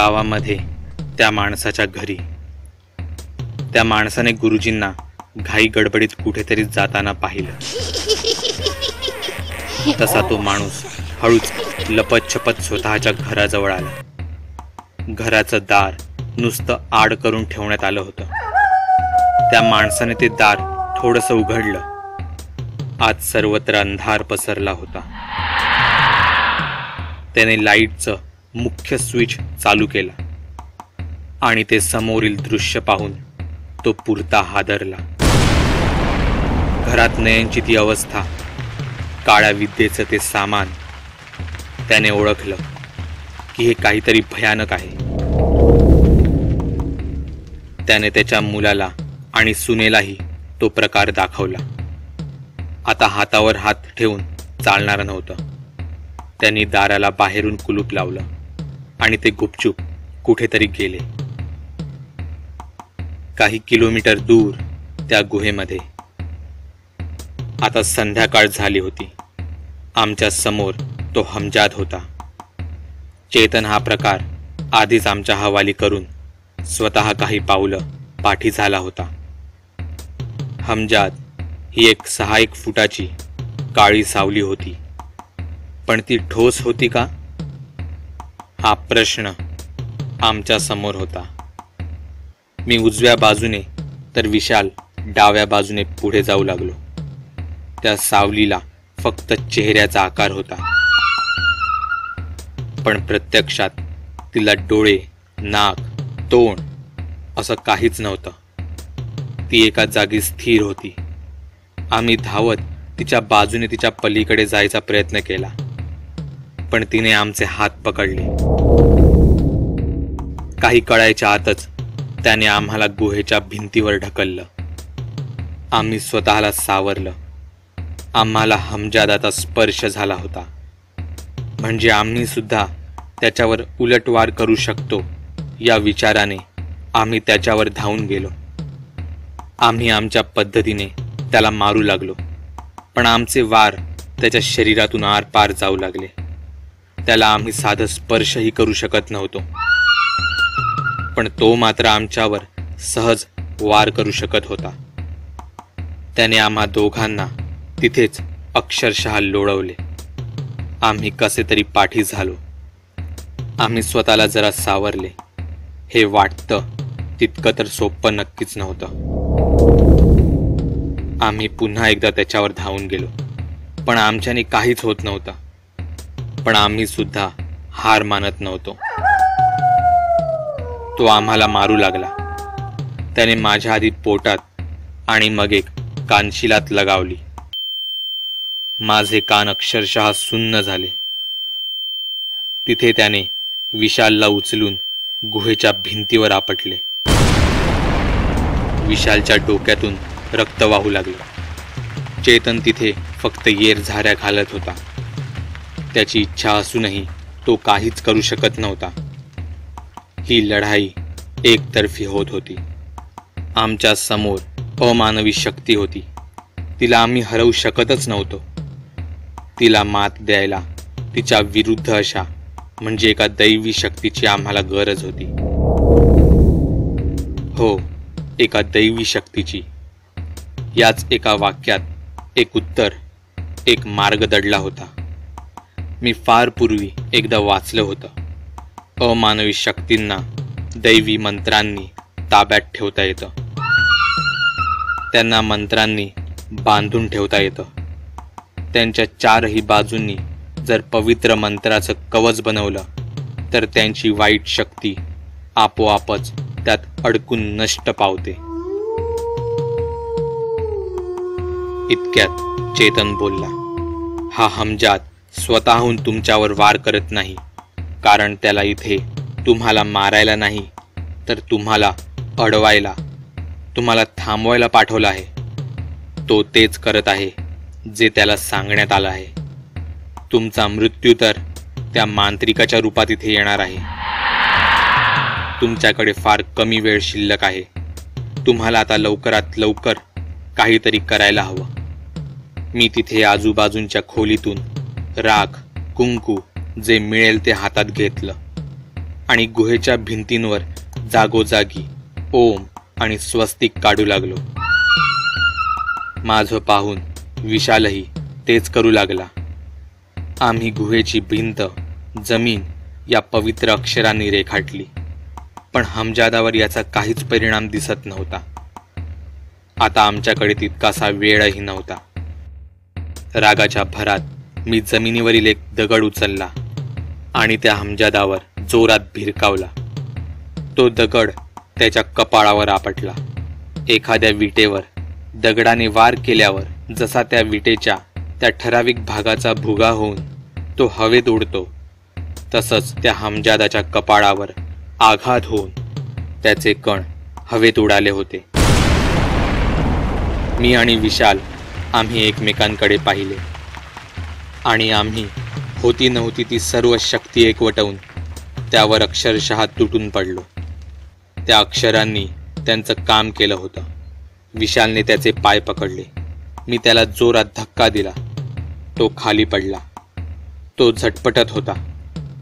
गावामध्ये त्या माणसाच्या घरी त्या माणसाने गुरुजींना घाई गडबडीत कुठेतरी जाताना पाहिलं. तसा तो माणूस हळूच लपतछपत स्वतःच्या घराजवळ आला. घराचं दार नुसतं आड करून ठेवण्यात आलं होतं. त्या माणसाने ते दार थोडंसं उघडलं. आत सर्वत्र अंधार पसरला होता. त्याने लाईटचं मुख्य स्विच चालू केला आणि ते समोरील दृश्य पाहून तो पुरता हादरला. घरात नयनची ती अवस्था, काळ्या विद्येचं ते सामान. त्याने ओळखलं की हे काहीतरी भयानक आहे. त्याने त्याच्या मुलाला आणि सुनेलाही तो प्रकार दाखवला. आता हातावर हात ठेवून चालणार नव्हतं. त्यांनी दाराला बाहेरून कुलूप लावलं आणि ते गुपचूप कुठेतरी गेले. काही किलोमीटर दूर त्या गुहेमध्ये. आता संध्याकाळ झाली होती. आमच्या समोर तो हमजाद होता. चेतन हा प्रकार आधीच आमच्या हवाली करून स्वतः काही पावलं पाठी झाला होता. हमजाद ही एक 6 फुटाची काळी सावली होती. पण ती ठोस होती का, हा प्रश्न आमच्या समोर होता. मी उजव्या बाजूने तर विशाल डाव्या बाजूने पुढे जाऊ लागलो. त्या सावलीला फक्त चेहऱ्याचा आकार होता, पण प्रत्यक्षात तिला डोळे, नाक, तोंड असं काहीच नव्हतं. ती एका जागी स्थिर होती. आम्ही धावत तिच्या बाजूने तिच्या पलीकडे जायचा प्रयत्न केला, पण तिने आमचे हात पकडले. काही कळायच्या आतच त्याने आम्हाला गुहेच्या भिंतीवर ढकललं. आम्ही स्वतःला सावरलं. आम्हाला हमजादाचा स्पर्श झाला होता. म्हणजे आम्ही सुद्धा त्याच्यावर उलटवार करू शकतो या विचाराने आम्ही त्याच्यावर धावून गेलो. आम्ही आमच्या पद्धतीने त्याला मारू लागलो, पण आमचे वार त्याच्या शरीरातून आरपार जाऊ लागले. त्याला आम्ही साधं स्पर्शही करू शकत नव्हतो, पण तो मात्र आमच्यावर सहज वार करू शकत होता. त्याने आम्हा दोघांना तिथेच अक्षरशः लोळवले. आम्ही कसे तरी पाठी झालो. आम्ही स्वतःला जरा सावरले. हे वाटतं तितकं तर सोपं नक्कीच नव्हतं. आम्ही पुन्हा एकदा त्याच्यावर धावून गेलो, पण आमच्याने काहीच होत नव्हतं. पण आम्ही सुद्धा हार मानत नव्हतो. तो आम्हाला मारू लागला. त्याने माझ्या आधी पोटात आणि मग एक कानशिलात लगावली. माझे कान अक्षरशः सुन्न झाले. तिथे त्याने विशालला उचलून गुहेच्या भिंतीवर आपटले. विशालच्या डोक्यातून रक्त वाहू लागलं. चेतन तिथे फक्त येरझाऱ्या घालत होता. त्याची इच्छा असूनही तो काहीच करू शकत नव्हता. ही लढाई एकतर्फी होत होती. आमच्या समोर अमानवी शक्ती होती. तिला आम्ही हरवू शकतच नव्हतो. तिला मात द्यायला तिच्या विरुद्ध अशा म्हणजे एका दैवी शक्तीची आम्हाला गरज होती. हो, एका दैवी शक्तीची. याच एका वाक्यात एक उत्तर, एक मार्ग दडला होता. मी फार पूर्वी एकदा वाचलं होतं. अमानवी शक्तींना दैवी मंत्रांनी ताब्यात ठेवता येतं. त्यांना मंत्रांनी बांधून ठेवता येतं. त्यांच्या 4ही बाजूंनी जर पवित्र मंत्राचं कवच बनवलं तर त्यांची वाईट शक्ती आपोआपच त्यात अडकून नष्ट पावते. इतक्यात चेतन बोलला, हा हमजाद स्वतःहून तुमच्यावर वार करत नाही, कारण त्याला इथे तुम्हाला मारायला नाही तर तुम्हाला अडवायला, तुम्हाला थांबवायला पाठवलं आहे. तो तेच करत आहे जे त्याला सांगण्यात आलं आहे. तुमचा मृत्यू तर त्या मांत्रिकाच्या रूपात इथे येणार आहे. तुमच्याकडे फार कमी वेळ शिल्लक आहे. तुम्हाला आता लवकरात लवकर काहीतरी करायला हवं. मी तिथे आजूबाजूंच्या खोलीतून राख, कुंकू जे मिळेल ते हातात घेतलं आणि गुहेच्या भिंतींवर जागोजागी ओम आणि स्वस्तिक काढू लागलो. माझं पाहून विशालही तेच करू लागला. आम्ही गुहेची भिंत, जमीन या पवित्र अक्षरांनी रेखाटली, पण हमजादावर याचा काहीच परिणाम दिसत नव्हता. आता आमच्याकडे तितकासा वेळही नव्हता. रागाच्या भरात मी जमिनीवरील एक दगड उचलला आणि त्या हमजादावर जोरात भिरकावला. तो दगड त्याच्या कपाळावर आपटला. एखाद्या विटेवर दगडाने वार केल्यावर जसा त्या विटेच्या त्या ठराविक भागाचा भुगा होऊन तो हवेत उडतो, तसंच त्या हमजादाच्या कपाळावर आघात होऊन त्याचे कण हवेत उडाले होते. मी आणि विशाल आम्ही एकमेकांकडे पाहिले आणि आम्ही होती नव्हती ती सर्व शक्ती एकवटवून त्यावर अक्षरशः तुटून पडलो. त्या अक्षरांनी त्यांचं काम केलं होतं. विशालने त्याचे पाय पकडले. मी त्याला जोरात धक्का दिला. तो खाली पडला. तो झटपटत होता.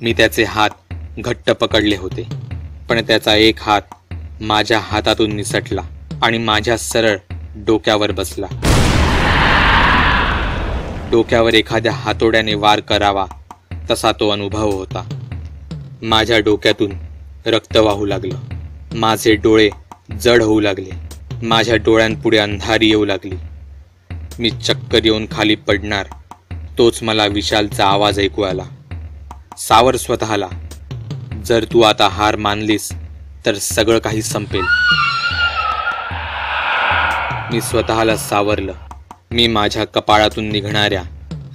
मी त्याचे हात घट्ट पकडले होते, पण त्याचा एक हात माझ्या हातातून निसटला आणि माझ्या सरळ डोक्यावर बसला. डोक्यावर एखाद्या हातोड्याने वार करावा तसा तो अनुभव होता. माझ्या डोक्यातून रक्त वाहू लागलं. माझे डोळे जड होऊ लागले. माझ्या डोळ्यांपुढे अंधारी येऊ लागली. मी चक्कर येऊन खाली पडणार तोच मला विशालचा आवाज ऐकू आला. सावर स्वतःला. जर तू आता हार मानलीस तर सगळं काही संपेल. मी स्वतःला सावरलं. मी माझ्या कपाळातून निघणाऱ्या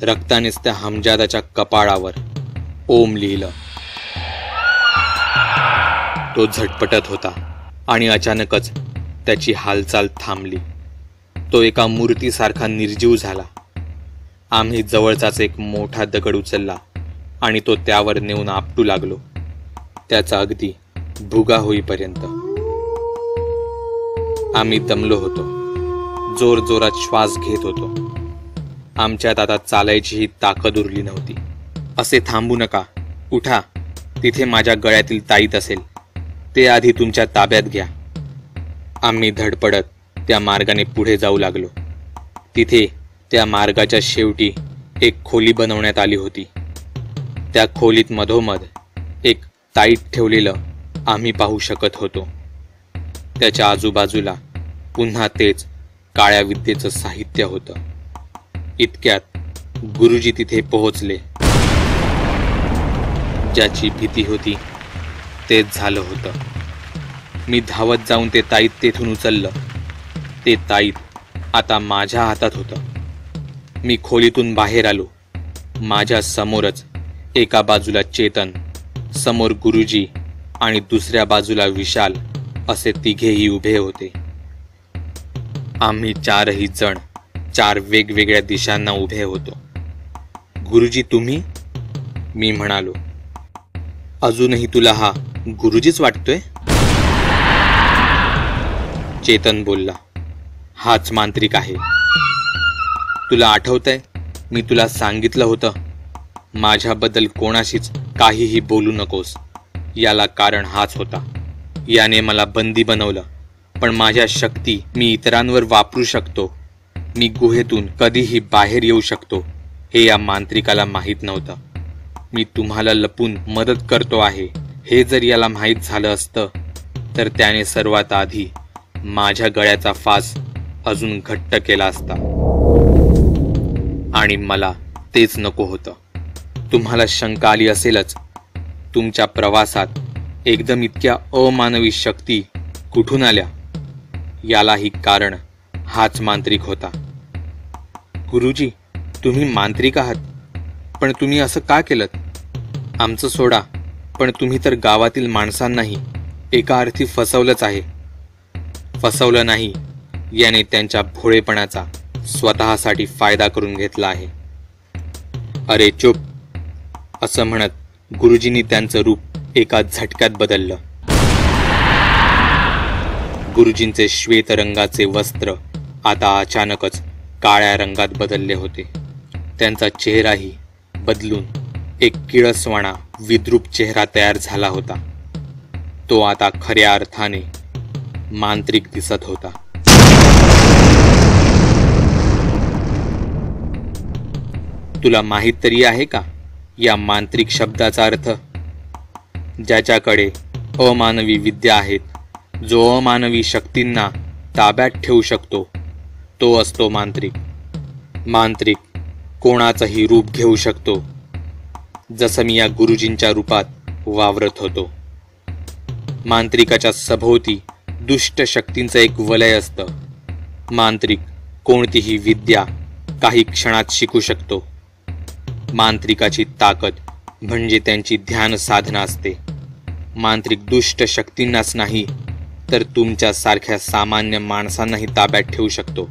रक्तानेच त्या हमजादाच्या कपाळावर ओम लिहिलं. तो झटपटत होता आणि अचानकच त्याची हालचाल थांबली. तो एका मूर्तीसारखा निर्जीव झाला. आम्ही जवळचाच एक मोठा दगड उचलला आणि तो त्यावर नेऊन आपटू लागलो, त्याचा अगदी भुगा होईपर्यंत. आम्ही दमलो होतो. जोर जोरात श्वास घेत होतो. आमच्यात आता चालायचीही ताकद उरली नव्हती. असे थांबू नका, उठा. तिथे माझ्या गळ्यातील ताईत असेल, ते आधी तुमच्या ताब्यात घ्या. आम्ही धडपडत त्या मार्गाने पुढे जाऊ लागलो. तिथे त्या मार्गाच्या शेवटी एक खोली बनवण्यात आली होती. त्या खोलीत मधोमध एक ताईत ठेवलेलं आम्ही पाहू शकत होतो. त्याच्या आजूबाजूला पुन्हा तेच काळ्या विद्येचं साहित्य होतं. इतक्यात गुरुजी तिथे पोहोचले. ज्याची भीती होती तेच झालं होतं. मी धावत जाऊन ते ताईत तेथून उचललं. ते ताईत आता माझ्या हातात होतं. मी खोलीतून बाहेर आलो. माझ्या समोरच एका बाजूला चेतन, समोर गुरुजी आणि दुसऱ्या बाजूला विशाल असे तिघेही उभे होते. आम्ही चारही जण चार वेगवेगळ्या दिशांना उभे होतो. गुरुजी तुम्ही? मी म्हणालो. अजूनही तुला हा गुरुजीच वाटतोय? चेतन बोलला. हाच मांत्रिक आहे. तुला आठवतंय मी तुला सांगितलं होतं माझ्याबद्दल कोणाशीच काहीही बोलू नकोस. याला कारण हाच होता. याने मला बंदी बनवलं, पण माझ्या शक्ती मी इतरांवर वापरू शकतो. मी गुहेतून कधीही बाहेर येऊ शकतो हे या मांत्रिकाला माहीत नव्हतं. मी तुम्हाला लपून मदत करतो आहे हे जर याला माहीत झालं असतं तर त्याने सर्वात आधी माझ्या गळ्याचा फास अजून घट्ट केला असता. आणि मला तेच नको होतं. तुम्हाला शंका आली असेलच, तुमच्या प्रवासात एकदम इतक्या अमानवी शक्ती कुठून आल्या? यालाही कारण हाच मांत्रिक होता. गुरुजी, तुम्ही मांत्रिक आहात, पण तुम्ही असं का केलं? आमचं सोडा, पण तुम्ही तर गावातील माणसांनाही एका अर्थी फसवलंच आहे. फसवलं नाही, याने त्यांच्या भोळेपणाचा स्वतःसाठी फायदा करून घेतला आहे. अरे चुप, असं म्हणत गुरुजींनी त्यांचं रूप एका झटक्यात बदललं. गुरुजींचे श्वेत रंगाचे वस्त्र आता अचानकच काळ्या रंगात बदलले होते. त्यांचा चेहराही बदलून एक किळसवाणा विद्रूप चेहरा तयार झाला होता. तो आता खऱ्या अर्थाने मांत्रिक दिसत होता. तुला माहित तरी आहे का या मांत्रिक शब्दाचा अर्थ? ज्याच्याकडे अमानवी विद्या आहेत, जो अमानवी शक्तींना ताब्यात ठेवू शकतो, तो असतो मांत्रिक. मांत्रिक कोणाचंही रूप घेऊ शकतो, जसं मी या गुरुजींच्या रूपात वावरत होतो. मांत्रिकाच्या सभोवती दुष्ट शक्तींचं एक वलय असतं. मांत्रिक कोणतीही विद्या काही क्षणात शिकू शकतो. मांत्रिकाची ताकद म्हणजे त्यांची ध्यान साधना असते. मांत्रिक दुष्ट शक्तींनाच नाही तर तुमच्यासारख्या सामान्य माणसांनाही ताब्यात ठेवू शकतो,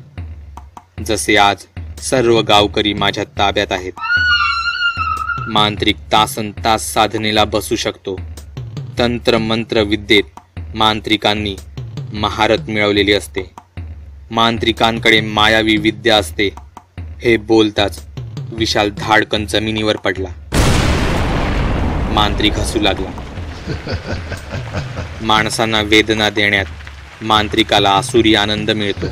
जसे आज सर्व गावकरी माझ्या ताब्यात आहेत. मांत्रिक तासनतास साधनेला बसू शकतो. तंत्र मंत्र विद्येत मांत्रिकांनी महारत मिळवलेली असते. मांत्रिकांकडे मायावी विद्या असते. हे बोलताच विशाल धाडकन जमिनीवर पडला. मांत्रिक हसू लागला. माणसांना वेदना देण्यात मांत्रिकाला आसुरी आनंद मिळतो.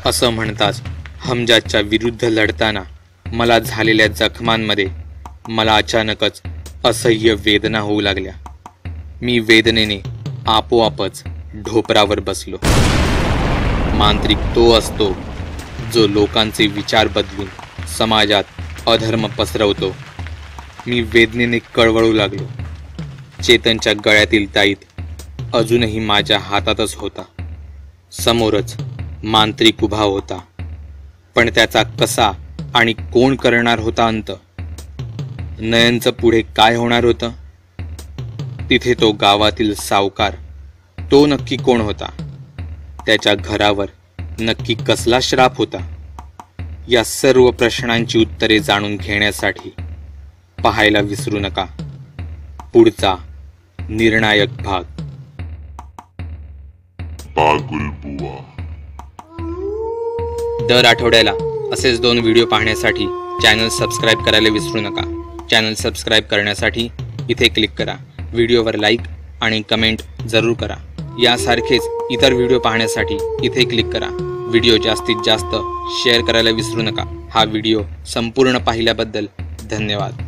असं म्हणताच हमजादच्या विरुद्ध लढताना मला झालेल्या जखमांमध्ये मला अचानकच असह्य वेदना होऊ लागल्या. मी वेदनेने आपोआपच ढोपरावर बसलो. मांत्रिक तो असतो जो लोकांचे विचार बदलून समाजात अधर्म पसरवतो. मी वेदनेने कळवळू लागलो. चेतनच्या गळ्यातील ताईत अजूनही माझ्या हातातच होता. समोरच मांत्रिक उभा होता, पण त्याचा कसा आणि कोण करणार होता अंत? नयनचं पुढे काय होणार होतं? तिथे तो गावातील सावकार, तो नक्की कोण होता? त्याच्या घरावर नक्की कसला श्राप होता? या सर्व प्रश्नांची उत्तरे जाणून घेण्यासाठी पाहायला विसरू नका पुढचा निर्णायक भाग. बागुलबुवा. दर आठवड्याला असेच 2 व्हिडिओ पाहण्यासाठी चॅनल सबस्क्राईब करायला विसरू नका. चॅनल सबस्क्राईब करण्यासाठी इथे क्लिक करा. व्हिडिओवर लाईक आणि कमेंट जरूर करा. यासारखेच इतर व्हिडिओ पाहण्यासाठी इथे क्लिक करा. व्हिडिओ जास्तीत जास्त शेअर करायला विसरू नका. हा व्हिडिओ संपूर्ण पाहिल्याबद्दल धन्यवाद.